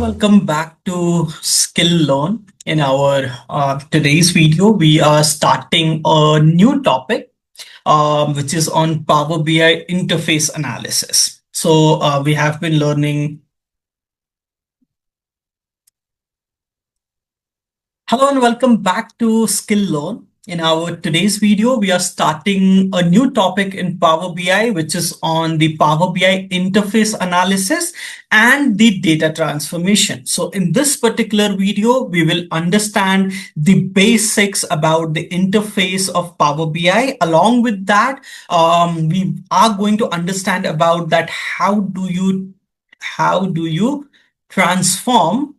welcome back to Skill Learn. In our today's video, we are starting a new topic, which is on Power BI interface analysis. So we have been learning. Hello and welcome back to Skill Learn. In our today's video, we are starting a new topic in Power BI, which is on the Power BI interface analysis and the data transformation. So in this particular video, we will understand the basics about the interface of Power BI. Along with that, we are going to understand about that how do you transform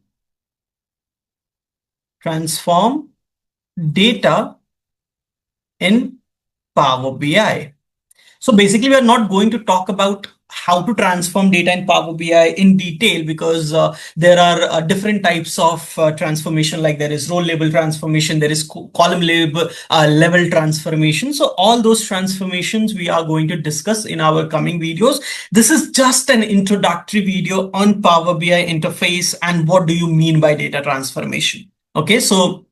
data in Power BI. So basically, we are not going to talk about how to transform data in Power BI in detail because there are different types of transformation, like there is row level transformation, there is column level transformation. So all those transformations we are going to discuss in our coming videos. This is just an introductory video on Power BI interface and what do you mean by data transformation. Okay, so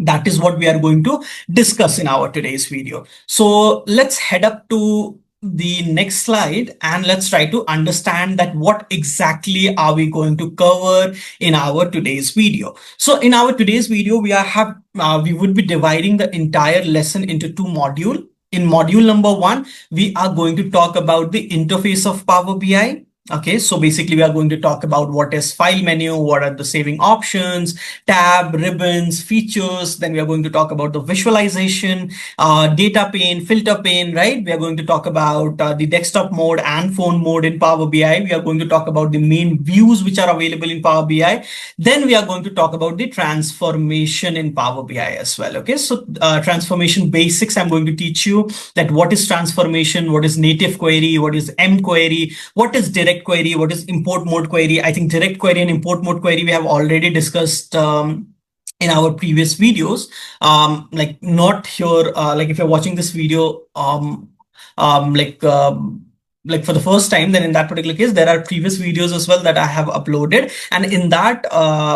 that is what we are going to discuss in our today's video. So let's head up to the next slide and let's try to understand that what exactly are we going to cover in our today's video. So in our today's video, we would be dividing the entire lesson into two modules. In module number 1, we are going to talk about the interface of Power BI. Okay, so basically we are going to talk about what is file menu, what are the saving options, tab, ribbons, features. Then we are going to talk about the visualization, data pane, filter pane, right? We are going to talk about the desktop mode and phone mode in Power BI. We are going to talk about the main views which are available in Power BI. Then we are going to talk about the transformation in Power BI as well. Okay, so transformation basics, I'm going to teach you that what is transformation, what is native query, what is M query, what is direct query, what is import mode query. I think direct query and import mode query we have already discussed in our previous videos. Like not here, like if you're watching this video like for the first time, then in that particular case, there are previous videos as well that I have uploaded. And in that,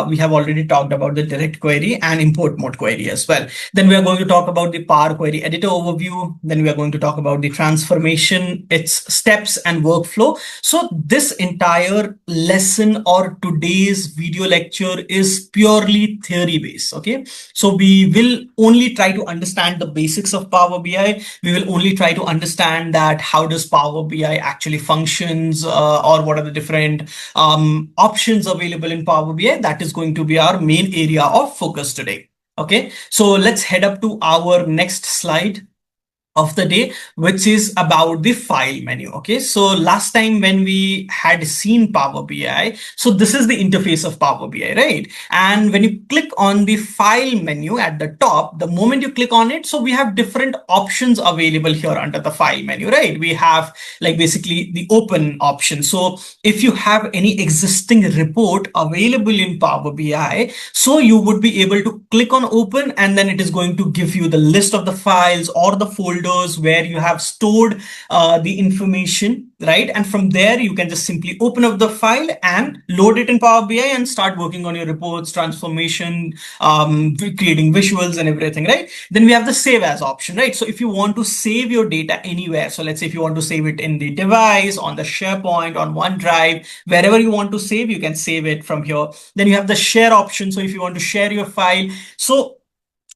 we have already talked about the direct query and import mode query as well. Then we are going to talk about the Power Query Editor overview. Then we are going to talk about the transformation, its steps and workflow. So this entire lesson or today's video lecture is purely theory based. Okay, so we will only try to understand the basics of Power BI. We will only try to understand that how does Power BI actually functions or what are the different options available in Power BI. That is going to be our main area of focus today. Okay, so let's head up to our next slide of the day, which is about the file menu. Okay, so last time when we had seen Power BI, so this is the interface of Power BI, right? And when you click on the file menu at the top, the moment you click on it, so we have different options available here under the file menu, right? We have like basically the open option. So if you have any existing report available in Power BI, so you would be able to click on open and then it is going to give you the list of the files or the folders where you have stored the information, right? And from there, you can just simply open up the file and load it in Power BI and start working on your reports, transformation, creating visuals and everything, right? Then we have the save as option, right? So if you want to save your data anywhere, so let's say if you want to save it in the device, on the SharePoint, on OneDrive, wherever you want to save, you can save it from here. Then you have the share option. So if you want to share your file, so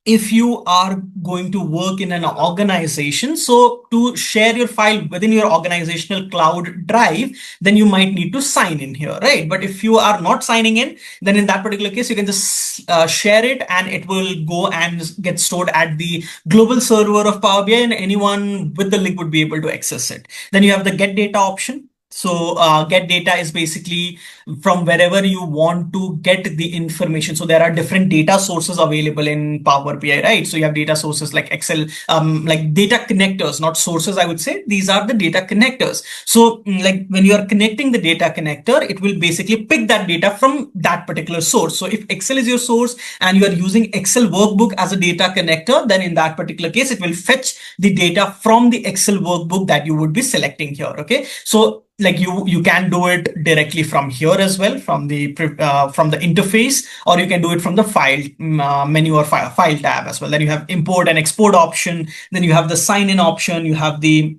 if you are going to work in an organization, so to share your file within your organizational cloud drive, then you might need to sign in here, right? But if you are not signing in, then in that particular case, you can just share it and it will go and get stored at the global server of Power BI and anyone with the link would be able to access it. Then you have the get data option. So get data is basically from wherever you want to get the information. So there are different data sources available in Power BI, right? So you have data sources like Excel, like data connectors, not sources, I would say. These are the data connectors. So like when you are connecting the data connector, it will basically pick that data from that particular source. So if Excel is your source and you are using Excel workbook as a data connector, then in that particular case, it will fetch the data from the Excel workbook that you would be selecting here. Okay, so like you can do it directly from here as well, from the interface, or you can do it from the file menu or file tab as well. Then you have import and export option, then you have the sign in option, you have the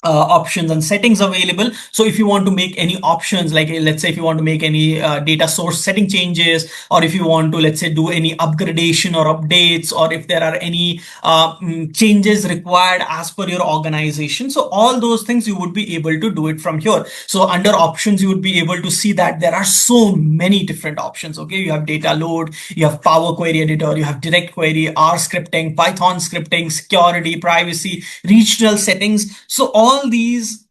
options and settings available. So if you want to make any options, like let's say if you want to make any data source setting changes, or if you want to, let's say, do any upgradation or updates, or if there are any changes required as per your organization, so all those things you would be able to do it from here. So under options, you would be able to see that there are so many different options. Okay, you have data load, you have Power Query Editor, you have direct query, R scripting, Python scripting, security, privacy, regional settings. So all these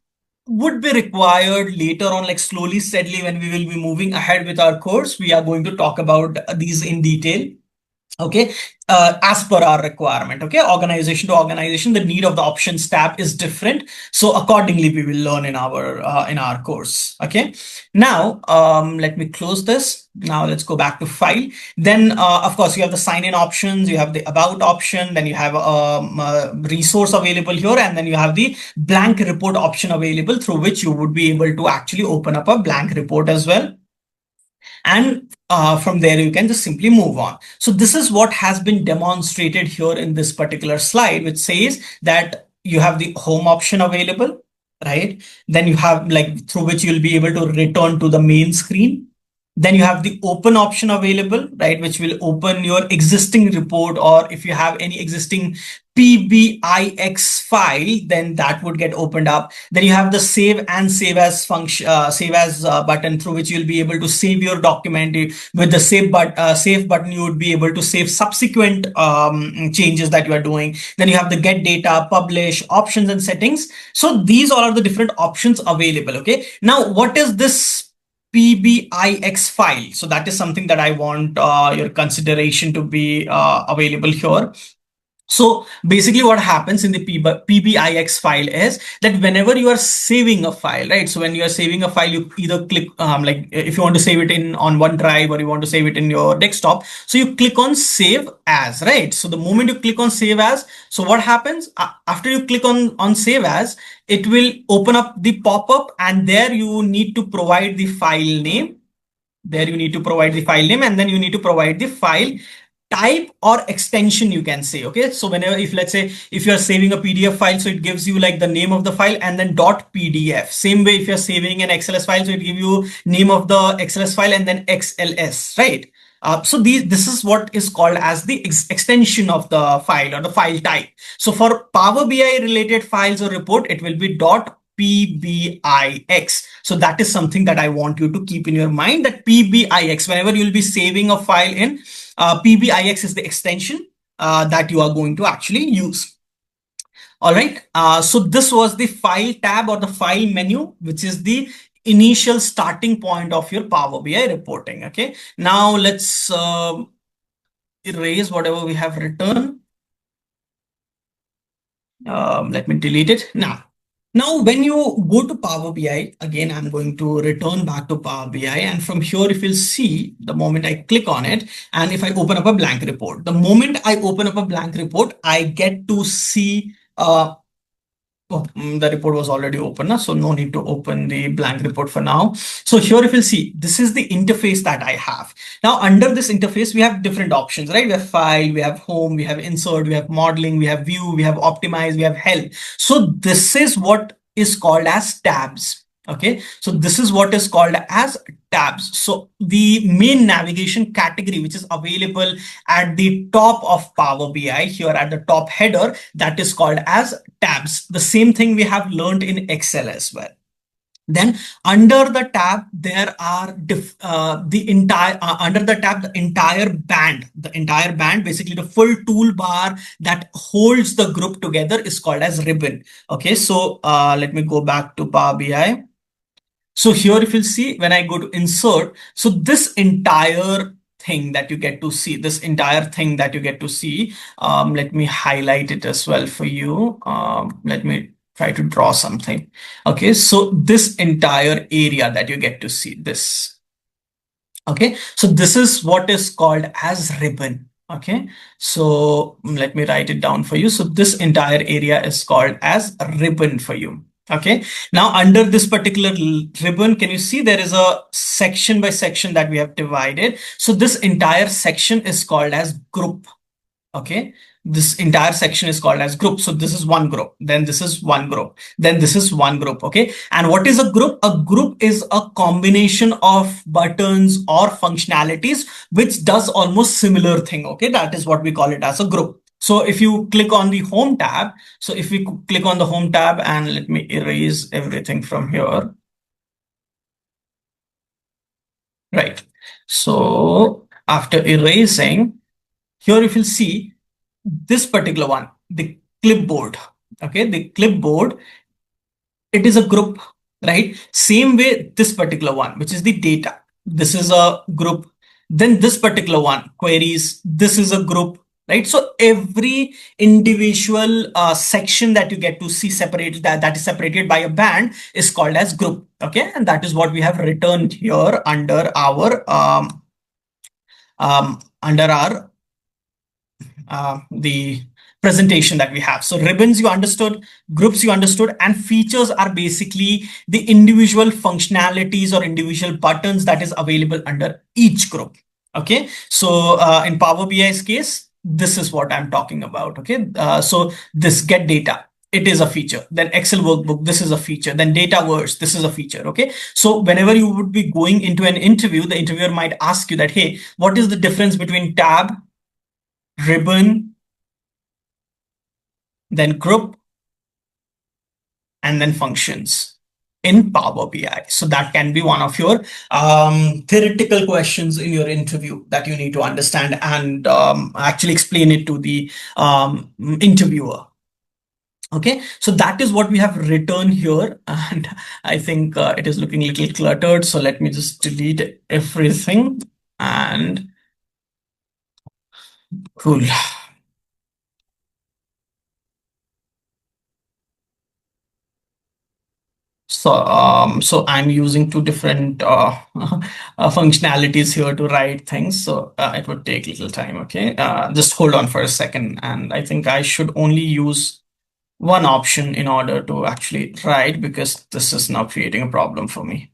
would be required later on, like slowly, steadily, when we will be moving ahead with our course. We are going to talk about these in detail. Okay, as per our requirement. Okay, organization to organization, the need of the options tab is different, so accordingly we will learn in our course. Okay, now let me close this. Now let's go back to file. Then of course you have the sign in options, you have the about option, then you have resource available here, and then you have the blank report option available, through which you would be able to actually open up a blank report as well. And from there you can just simply move on. So this is what has been demonstrated here in this particular slide, which says that you have the home option available, right? Then you have, like, through which you'll be able to return to the main screen. Then you have the open option available, right, which will open your existing report, or if you have any existing PBIX file, then that would get opened up. Then you have the save and save as function, save as button, through which you'll be able to save your document. With the save button, you would be able to save subsequent changes that you are doing. Then you have the get data, publish, options and settings. So these all are the different options available. Okay, now what is this PBIX file? So that is something that I want your consideration to be available here. So basically what happens in the PBIX file is that whenever you are saving a file, right? So when you are saving a file, you either click, like if you want to save it on OneDrive, or you want to save it in your desktop, so you click on save as, right? So the moment you click on save as, so what happens after you click on save as, it will open up the pop-up, and there you need to provide the file name. There you need to provide the file name, and then you need to provide the file type or extension, you can say. Okay, so whenever, if let's say if you're saving a PDF file, so it gives you like the name of the file and then .pdf. Same way if you're saving an XLS file, so it gives you name of the XLS file and then XLS, right? So this is what is called as the extension of the file, or the file type. So for Power BI related files or report, it will be .pbix. So that is something that I want you to keep in your mind, that PBIX, whenever you'll be saving a file in, PBIX is the extension that you are going to actually use. All right. So this was the file tab, or the file menu, which is the initial starting point of your Power BI reporting. Okay. Now let's erase whatever we have written. Let me delete it now. Now, when you go to Power BI, again, I'm going to return back to Power BI. And from here, if you'll see, the moment I click on it, and if I open up a blank report, the moment I open up a blank report, I get to see the report was already open, so no need to open the blank report for now. So here, if you'll see, this is the interface that I have. Now, under this interface, we have different options, right? We have file, we have home, we have insert, we have modeling, we have view, we have optimize, we have help. So this is what is called as tabs. Okay, so this is what is called as tabs. So the main navigation category, which is available at the top of Power BI, here at the top header, that is called as tabs. The same thing we have learned in Excel as well. Then under the tab, there are the entire band, basically the full toolbar that holds the group together, is called as ribbon. Okay, so let me go back to Power BI. So here, if you'll see, when I go to insert, so this entire thing that you get to see, let me highlight it as well for you. Let me try to draw something. Okay, so this entire area that you get to see this. Okay, so this is what is called as ribbon. Okay, so let me write it down for you. So this entire area is called as ribbon for you. Okay. Now under this particular ribbon, can you see there is a section by section that we have divided. So this entire section is called as group. Okay. This entire section is called as group. So this is one group, then this is one group, then this is one group. Okay. And what is a group? A group is a combination of buttons or functionalities which does almost similar thing. Okay. That is what we call it as a group. So if you click on the home tab, so if we click on the home tab, and let me erase everything from here. Right. So after erasing, here if you see this particular one, the clipboard. Okay, the clipboard, it is a group, right? Same way, this particular one, which is the data, this is a group. Then this particular one, queries, this is a group, right? So every individual section that you get to see separated, that is separated by a band, is called as group. Okay, and that is what we have returned here under our under our the presentation that we have. So ribbons you understood, groups you understood, and features are basically the individual functionalities or individual buttons that is available under each group. Okay, so in Power BI's case, this is what I'm talking about. Okay, so this get data, it is a feature. Then Excel workbook, this is a feature. Then Dataverse, this is a feature. Okay, so whenever you would be going into an interview, the interviewer might ask you that, hey, what is the difference between tab, ribbon, then group, and then functions in Power BI? So that can be one of your theoretical questions in your interview that you need to understand and actually explain it to the interviewer. Okay, so that is what we have written here, and I think it is looking a little cluttered. So let me just delete everything and cool. So I'm using two different functionalities here to write things. So it would take a little time. Okay, just hold on for a second, and I think I should only use one option in order to actually write, because this is now creating a problem for me.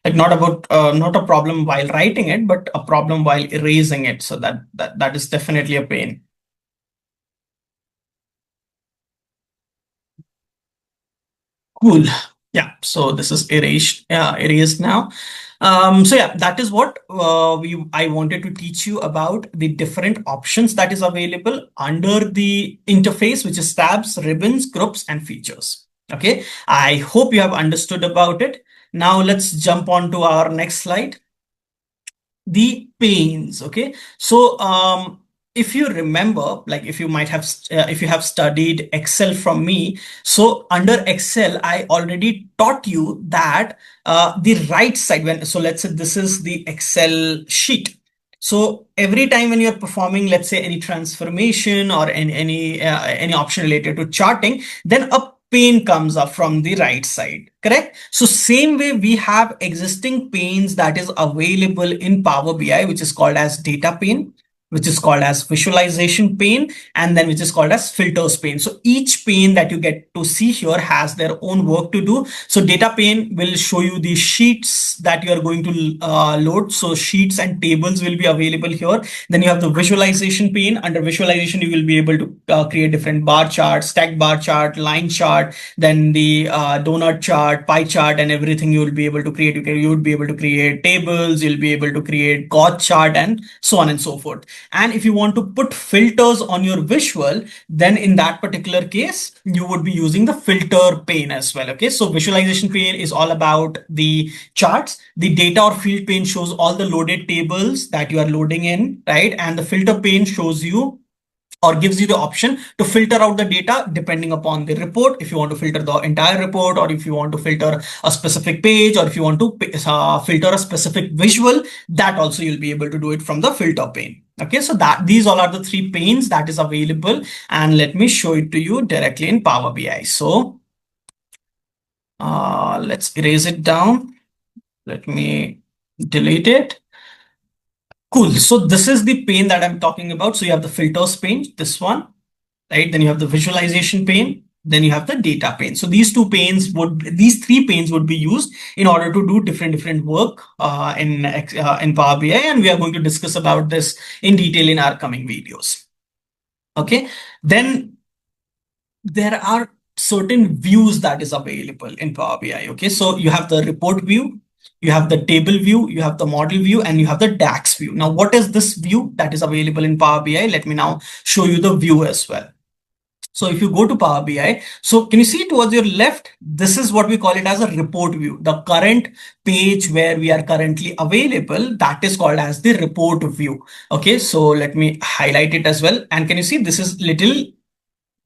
Like not a problem while writing it, but a problem while erasing it. So that is definitely a pain. Cool. Yeah, so this is erased now. So yeah, that is what I wanted to teach you about the different options that is available under the interface, which is tabs, ribbons, groups, and features. Okay, I hope you have understood about it. Now let's jump on to our next slide, the panes. Okay, so if you remember, like if you might have if you have studied Excel from me, so under Excel I already taught you that the right side, when, so let's say this is the Excel sheet. So every time when you're performing, let's say, any transformation or any option related to charting, then a pane comes up from the right side, correct? So same way, we have existing panes that is available in Power BI, which is called as data pane, which is called as visualization pane, and then which is called as filters pane. So each pane that you get to see here has their own work to do. So data pane will show you the sheets that you are going to load. So sheets and tables will be available here. Then you have the visualization pane. Under visualization, you will be able to create different bar charts, stack bar chart, line chart, then the donut chart, pie chart, and everything you will be able to create. You would be able to create tables, you'll be able to create God chart, and so on and so forth. And if you want to put filters on your visual, then in that particular case, you would be using the filter pane as well. Okay, so visualization pane is all about the charts. The data or field pane shows all the loaded tables that you are loading in, right? And the filter pane shows you or gives you the option to filter out the data depending upon the report. If you want to filter the entire report, or if you want to filter a specific page, or if you want to filter a specific visual, that also you'll be able to do it from the filter pane. Okay, so that these all are the three panes that is available, and let me show it to you directly in Power BI. So let's erase it down. Let me delete it. Cool. So this is the pane that I'm talking about. So you have the filters pane, this one, right? Then you have the visualization pane, then you have the data pane. So these three panes would be used in order to do different work in Power BI, and we are going to discuss about this in detail in our coming videos. Okay, then there are certain views that is available in Power BI. Okay, so you have the report view, you have the table view, you have the model view, and you have the DAX view. Now, what is this view that is available in Power BI? Let me now show you the view as well. So if you go to Power BI, so can you see towards your left, this is what we call it as a report view. The current page where we are currently available, that is called as the report view. Okay, so let me highlight it as well. And can you see this is little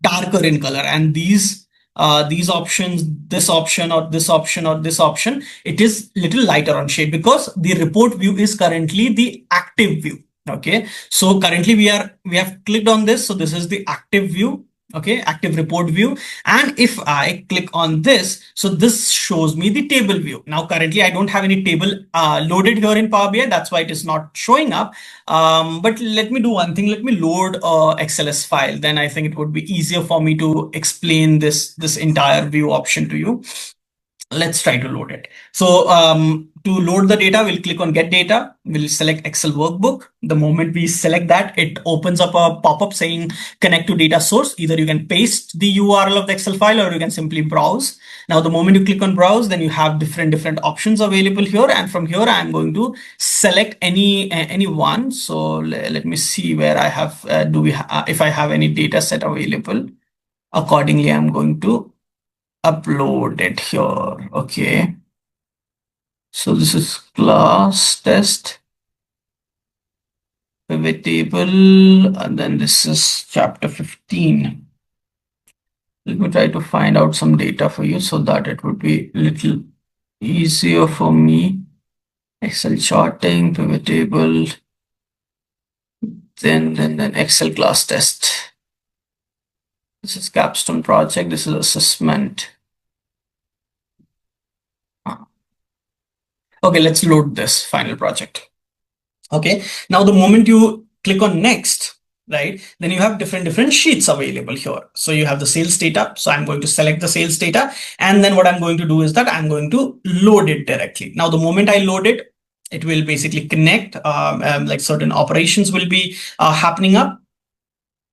darker in color, and these options, this option or this option or this option, it is little lighter on shade because the report view is currently the active view. Okay, so currently we have clicked on this, so this is the active view. Okay, active report view. And if I click on this, so this shows me the table view. Now currently I don't have any table loaded here in Power BI, that's why it is not showing up. But let me do one thing, let me load a XLS file, then I think it would be easier for me to explain this entire view option to you. Let's try to load it. So to load the data, we'll click on get data. We'll select Excel workbook. The moment we select that, it opens up a pop-up saying connect to data source. Either you can paste the URL of the Excel file or you can simply browse. Now, the moment you click on browse, then you have different options available here. And from here, I'm going to select any one. So let me see where I have, if I have any data set available. Accordingly, I'm going to upload it here. Okay, so this is class test pivot table, and then this is chapter 15. Let me try to find out some data for you so that it would be a little easier for me. Excel charting, pivot table, then Excel class test. This is capstone project, this is assessment. Okay, let's load this final project. Okay, now the moment you click on next, right, then you have different sheets available here. So you have the sales data. So I'm going to select the sales data. And then what I'm going to do is that I'm going to load it directly. Now, the moment I load it, it will basically connect, like certain operations will be happening up.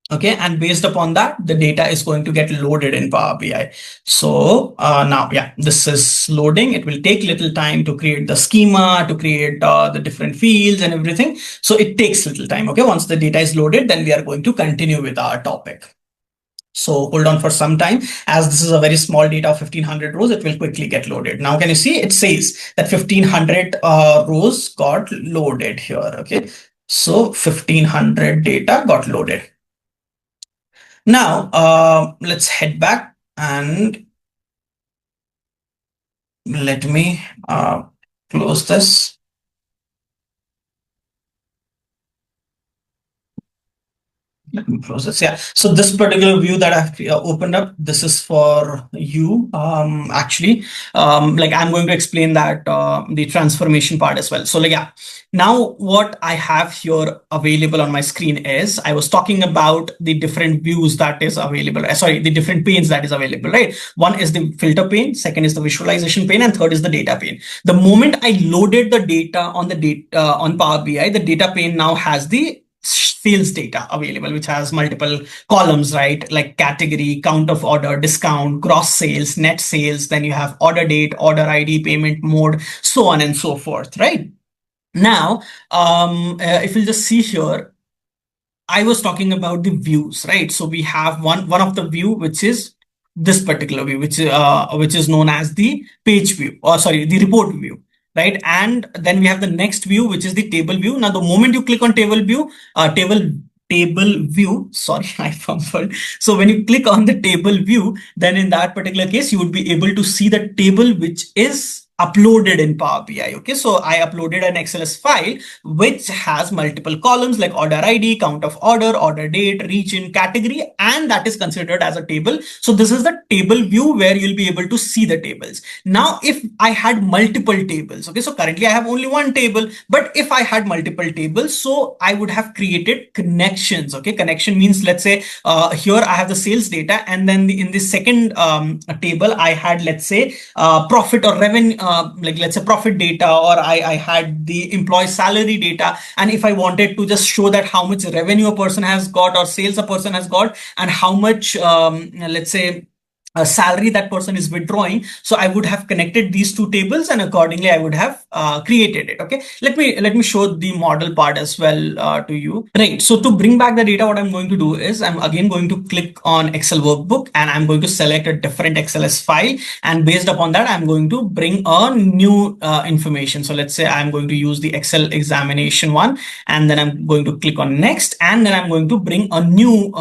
Okay, and based upon that, the data is going to get loaded in Power BI. So now, yeah, this is loading. It will take little time to create the schema, to create the different fields and everything. So it takes little time. Okay, once the data is loaded, then we are going to continue with our topic. So hold on for some time. As this is a very small data of 1500 rows, it will quickly get loaded. Now, can you see it says that 1500 rows got loaded here. Okay, so 1500 data got loaded. Now, let's head back and let me close this. Let me close this. Yeah. So this particular view that I've opened up, this is for you. Actually, like I'm going to explain that the transformation part as well. So like, yeah. Now what I have here available on my screen is I was talking about the different views that is available. Sorry, the different panes that is available, right? One is the filter pane, second is the visualization pane, and third is the data pane. The moment I loaded the data on the data on Power BI, the data pane now has the sales data available, which has multiple columns, right? Like category, count of order, discount, gross sales, net sales. Then you have order date, order ID, payment mode, so on and so forth, right? Now, if you'll just see here, I was talking about the views, right? So we have one of the view, which is this particular view, which is known as the page view, or sorry, the report view, right? And then we have the next view, which is the table view. Now, the moment you click on table view, table view, sorry, I fumbled. So when you click on the table view, then in that particular case, you would be able to see the table which is uploaded in Power BI. Okay, so I uploaded an XLS file which has multiple columns like order ID, count of order date, region, category, and that is considered as a table. So this is the table view where you'll be able to see the tables. Now, if I had multiple tables, okay, so currently I have only one table, but if I had multiple tables, so I would have created connections. Okay, connection means, let's say here I have the sales data, and then in the second table I had, let's say, profit or revenue, like let's say profit data, or I had the employee salary data. And if I wanted to just show that how much revenue a person has got or sales a person has got, and how much, let's say, a salary that person is withdrawing, so I would have connected these two tables, and accordingly I would have created it. Okay, let me show the model part as well to you. Right, so to bring back the data, what I'm going to do is I'm again going to click on Excel workbook, and I'm going to select a different XLS file, and based upon that I'm going to bring a new information. So let's say I'm going to use the Excel examination one, and then I'm going to click on next, and then I'm going to bring a new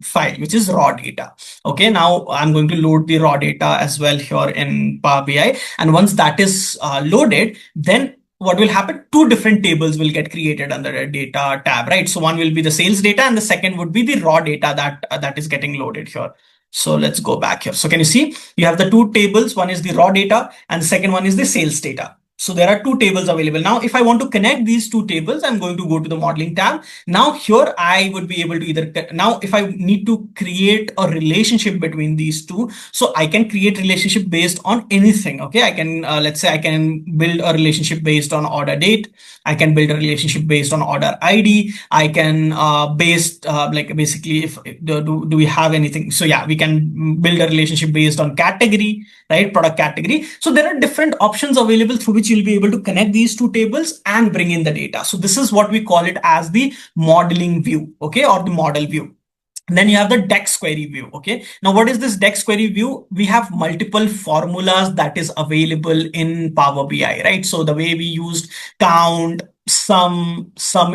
file, which is raw data. Okay, now I'm going to load the raw data as well here in Power BI. And once that is loaded, then what will happen? Two different tables will get created under a data tab, right? So one will be the sales data, and the second would be the raw data that is getting loaded here. So let's go back here. So can you see you have the two tables? One is the raw data, and the second one is the sales data. So there are two tables available. Now, if I want to connect these two tables, I'm going to go to the modeling tab. Now here I would be able to now if I need to create a relationship between these two, so I can create relationship based on anything. Okay, I can, let's say I can build a relationship based on order date. I can build a relationship based on order ID. I can like basically if do we have anything? So yeah, we can build a relationship based on category, right? Product category. So there are different options available through which you'll be able to connect these two tables and bring in the data. So this is what we call it as the modeling view, okay, or the model view. And then you have the DEX query view. Okay, now what is this DEX query view? We have multiple formulas that is available in Power BI, right? So the way we used count, sum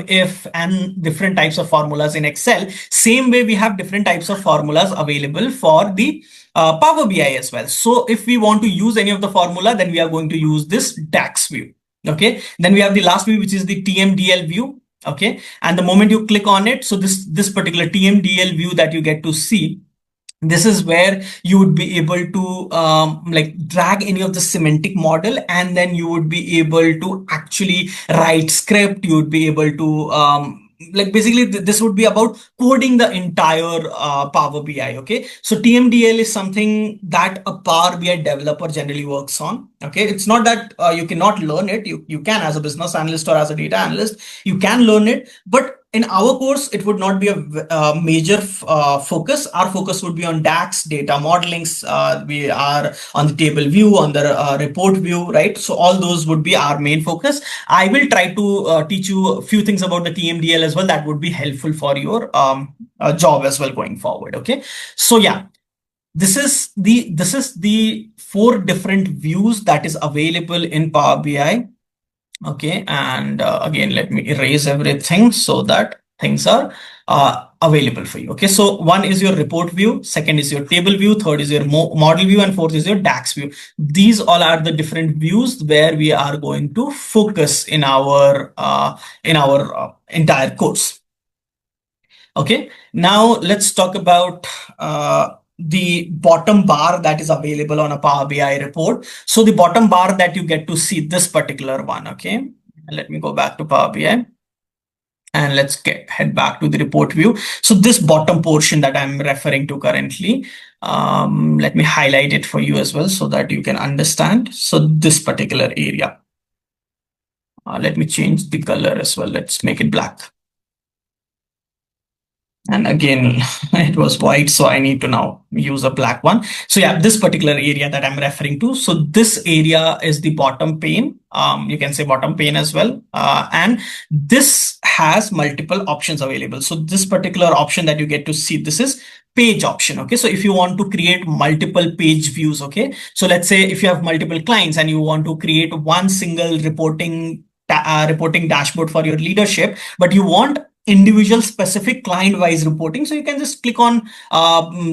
if, and different types of formulas in Excel, same way we have different types of formulas available for the Power BI as well. So if we want to use any of the formula, then we are going to use this DAX view. Okay, then we have the last view, which is the TMDL view. Okay, and the moment you click on it, so this particular TMDL view that you get to see, this is where you would be able to like drag any of the semantic model, and then you would be able to actually write script. You would be able to like basically this would be about coding the entire Power BI. Okay, so TMDL is something that a Power BI developer generally works on. Okay, it's not that you cannot learn it. You can, as a business analyst or as a data analyst, you can learn it, but in our course, it would not be a major focus. Our focus would be on DAX, data modeling. We are on the table view, on the report view, right? So all those would be our main focus. I will try to teach you a few things about the TMDL as well. That would be helpful for your job as well going forward. Okay, so yeah, this is the 4 different views that is available in Power BI. Okay, and again, let me erase everything so that things are available for you. Okay, so one is your report view, second is your table view, third is your model view, and fourth is your DAX view. These all are the different views where we are going to focus in our entire course. Okay, now let's talk about the bottom bar that is available on a Power BI report. So the bottom bar that you get to see, this particular one. Okay, let me go back to Power BI. And let's head back to the report view. So this bottom portion that I'm referring to currently, let me highlight it for you as well so that you can understand. So this particular area, let me change the color as well. Let's make it black. And again, it was white, so I need to now use a black one. So yeah, this particular area that I'm referring to. So this area is the bottom pane. You can say bottom pane as well. And this has multiple options available. So this particular option that you get to see, this is page option. Okay, so if you want to create multiple page views, okay, so let's say if you have multiple clients and you want to create one single reporting dashboard for your leadership, but you want individual specific client wise reporting. So you can just click on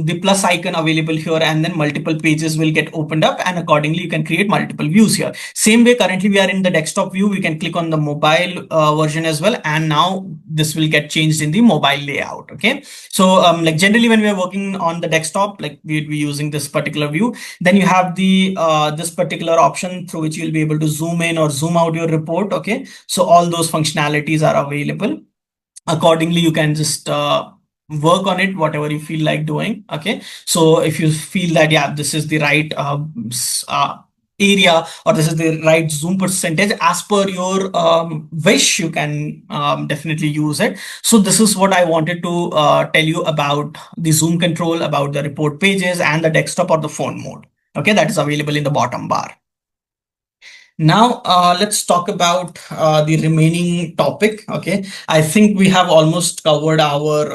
the plus icon available here, and then multiple pages will get opened up, and accordingly you can create multiple views here. Same way, currently we are in the desktop view, we can click on the mobile version as well, and now this will get changed in the mobile layout. Okay, so like generally when we are working on the desktop, like we'd be using this particular view, then you have the this particular option through which you'll be able to zoom in or zoom out your report. Okay, so all those functionalities are available. Accordingly you can just work on it, whatever you feel like doing. Okay, so if you feel that, yeah, this is the right area, or this is the right zoom percentage as per your wish, you can definitely use it. So this is what I wanted to tell you about the zoom control, about the report pages and the desktop or the phone mode. Okay, that is available in the bottom bar. Now, let's talk about the remaining topic. Okay, I think we have almost covered our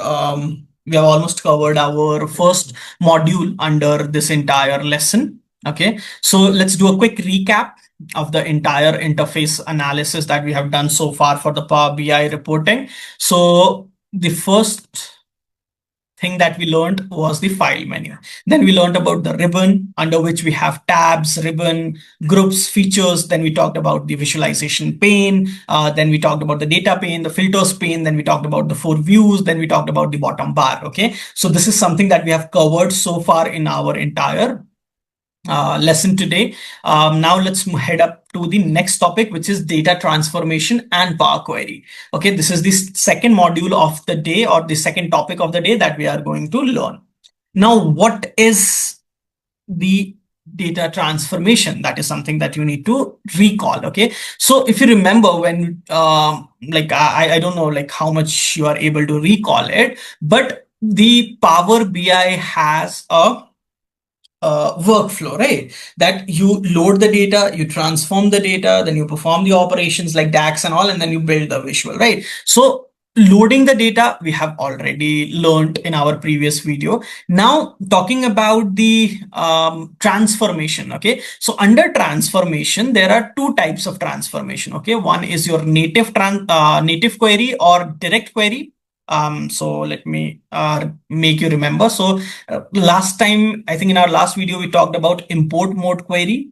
first module under this entire lesson. Okay, so let's do a quick recap of the entire interface analysis that we have done so far for the Power BI reporting. So the first thing that we learned was the file menu. Then we learned about the ribbon, under which we have tabs, ribbon, groups, features. Then we talked about the visualization pane. Then we talked about the data pane, the filters pane. Then we talked about the 4 views. Then we talked about the bottom bar. Okay, so this is something that we have covered so far in our entire lesson today. Now let's head up to the next topic, which is data transformation and Power Query. Okay, this is the second module of the day, or the second topic of the day that we are going to learn. Now, what is the data transformation? That is something that you need to recall. Okay, so if you remember, when like I don't know like how much you are able to recall it, but the Power BI has a workflow, right? That you load the data, you transform the data, then you perform the operations like DAX and all, and then you build the visual, right? So loading the data, we have already learned in our previous video. Now talking about the transformation. Okay, so under transformation, there are two types of transformation. Okay, one is your native query or direct query. So let me make you remember. So last time, I think in our last video, we talked about import mode query.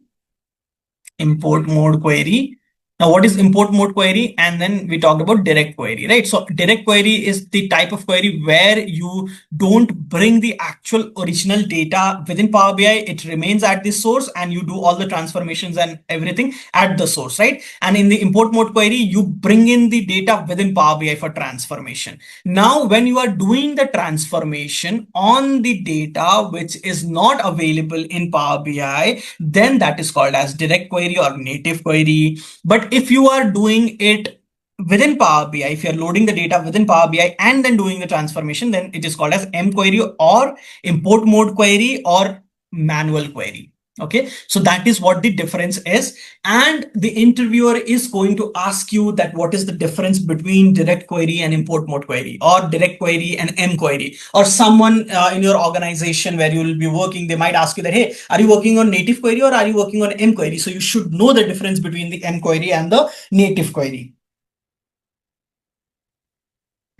Import mode query. Now, what is import mode query? And then we talked about direct query, right? So direct query is the type of query where you don't bring the actual original data within Power BI. It remains at the source and you do all the transformations and everything at the source, right? And in the import mode query, you bring in the data within Power BI for transformation. Now, when you are doing the transformation on the data which is not available in Power BI, then that is called as direct query or native query. But if you are doing it within Power BI, if you're loading the data within Power BI and then doing the transformation, then it is called as M query or import mode query or manual query. Okay, so that is what the difference is. And the interviewer is going to ask you that what is the difference between direct query and import mode query, or direct query and M query, or someone in your organization where you will be working, they might ask you that, hey, are you working on native query or are you working on M query? So you should know the difference between the M query and the native query.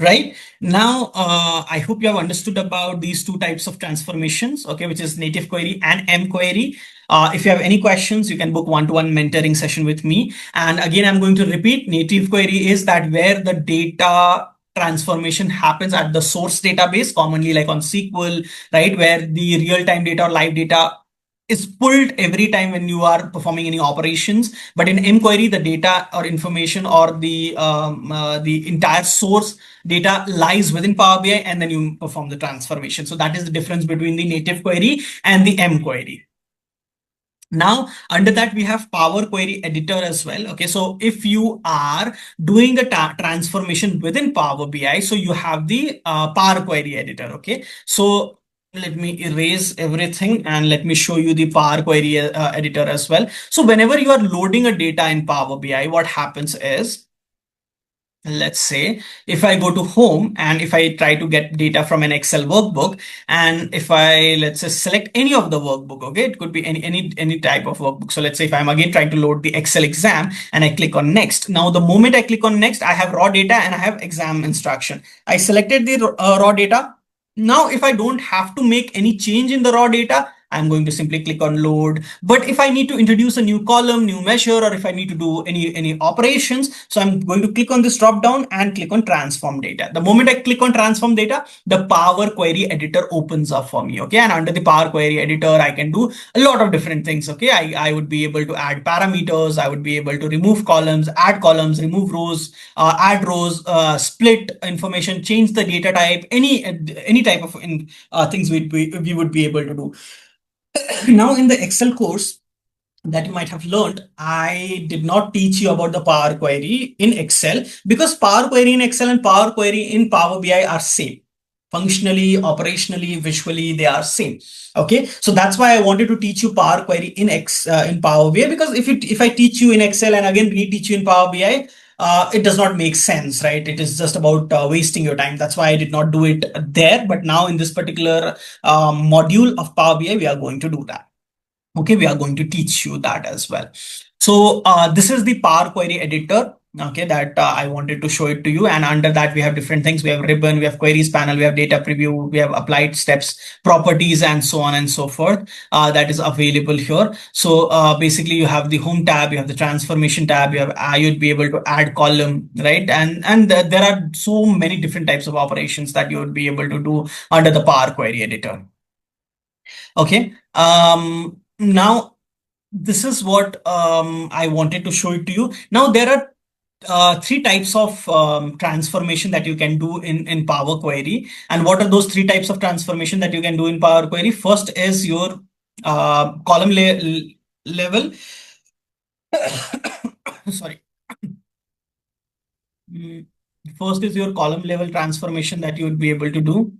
Right now, I hope you have understood about these two types of transformations, okay, which is native query and M query. If you have any questions, you can book one-to-one mentoring session with me. And again, I'm going to repeat, native query is that where the data transformation happens at the source database, commonly like on SQL, right, where the real-time data or live data is pulled every time when you are performing any operations. But in mQuery, the data or information or the entire source data lies within Power BI, and then you perform the transformation. So that is the difference between the native query and the mQuery. Now, under that, we have Power Query Editor as well. Okay, so if you are doing a transformation within Power BI, so you have the Power Query Editor. Okay, so let me erase everything and let me show you the Power Query Editor as well. So whenever you are loading a data in Power BI, what happens is let's say if I go to home and if I try to get data from an Excel workbook, and if I, let's say, select any of the workbook, okay, it could be any type of workbook. So let's say if I'm again trying to load the Excel exam and I click on next. Now the moment I click on next, I have raw data and I have exam instruction. I selected the raw data. Now if I don't have to make any change in the raw data, I'm going to simply click on load. But if I need to introduce a new column, new measure, or if I need to do any operations, so I'm going to click on this drop down and click on transform data. The moment I click on transform data, the Power Query editor opens up for me. Okay, and under the Power Query editor, I can do a lot of different things. Okay, I would be able to add parameters, I would be able to remove columns, remove rows, add rows, split information, change the data type, any type of things we would be able to do. Now in the Excel course that you might have learned, I did not teach you about the Power Query in Excel, because Power Query in Excel and Power Query in Power BI are same. Functionally, operationally, visually, they are same. Okay, so that's why I wanted to teach you Power Query in Power BI, because if I teach you in Excel and again reteach you in Power BI, it does not make sense, right? It is just about wasting your time. That's why I did not do it there. But now in this particular module of Power BI, we are going to do that. Okay, we are going to teach you that as well. So this is the Power Query editor. Okay, that I wanted to show it to you. And under that, we have different things. We have ribbon, we have queries panel, we have data preview, we have applied steps, properties, and so on and so forth. That is available here. So basically, you have the home tab, you have the transformation tab, you have you'd be able to add column, right? And there are so many different types of operations that you would be able to do under the Power Query editor. Okay. Now this is what I wanted to show it to you. Now there are three types of transformation that you can do in Power Query. And what are those three types of transformation that you can do in Power Query? First is your column level. Sorry. First is your column level transformation that you would be able to do.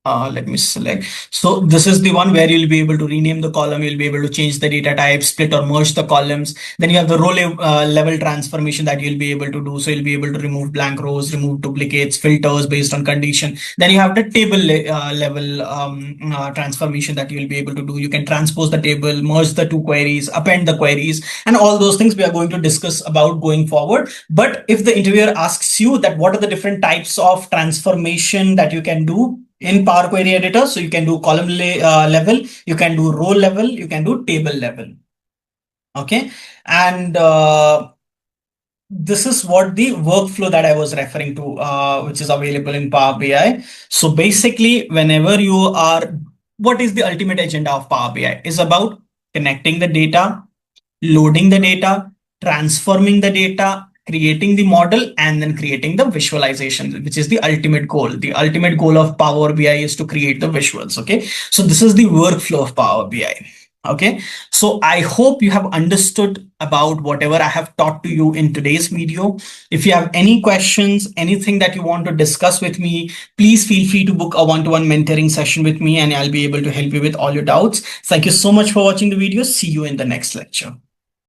Let me select. So this is the one where you'll be able to rename the column. You'll be able to change the data type, split or merge the columns. Then you have the row level transformation that you'll be able to do. So you'll be able to remove blank rows, remove duplicates, filters based on condition. Then you have the table level transformation that you'll be able to do. You can transpose the table, merge the two queries, append the queries, and all those things we are going to discuss about going forward. But if the interviewer asks you that what are the different types of transformation that you can do in Power Query editor, so you can do column level, you can do row level, you can do table level. Okay, and this is what the workflow that I was referring to, which is available in Power BI. So basically, whenever you are, what is the ultimate agenda of Power BI? Is about connecting the data, loading the data, transforming the data, creating the model, and then creating the visualization, which is the ultimate goal. The ultimate goal of Power BI is to create the visuals. Okay, so this is the workflow of Power BI. Okay, so I hope you have understood about whatever I have taught to you in today's video. If you have any questions, anything that you want to discuss with me, please feel free to book a one-to-one mentoring session with me and I'll be able to help you with all your doubts. Thank you so much for watching the video. See you in the next lecture.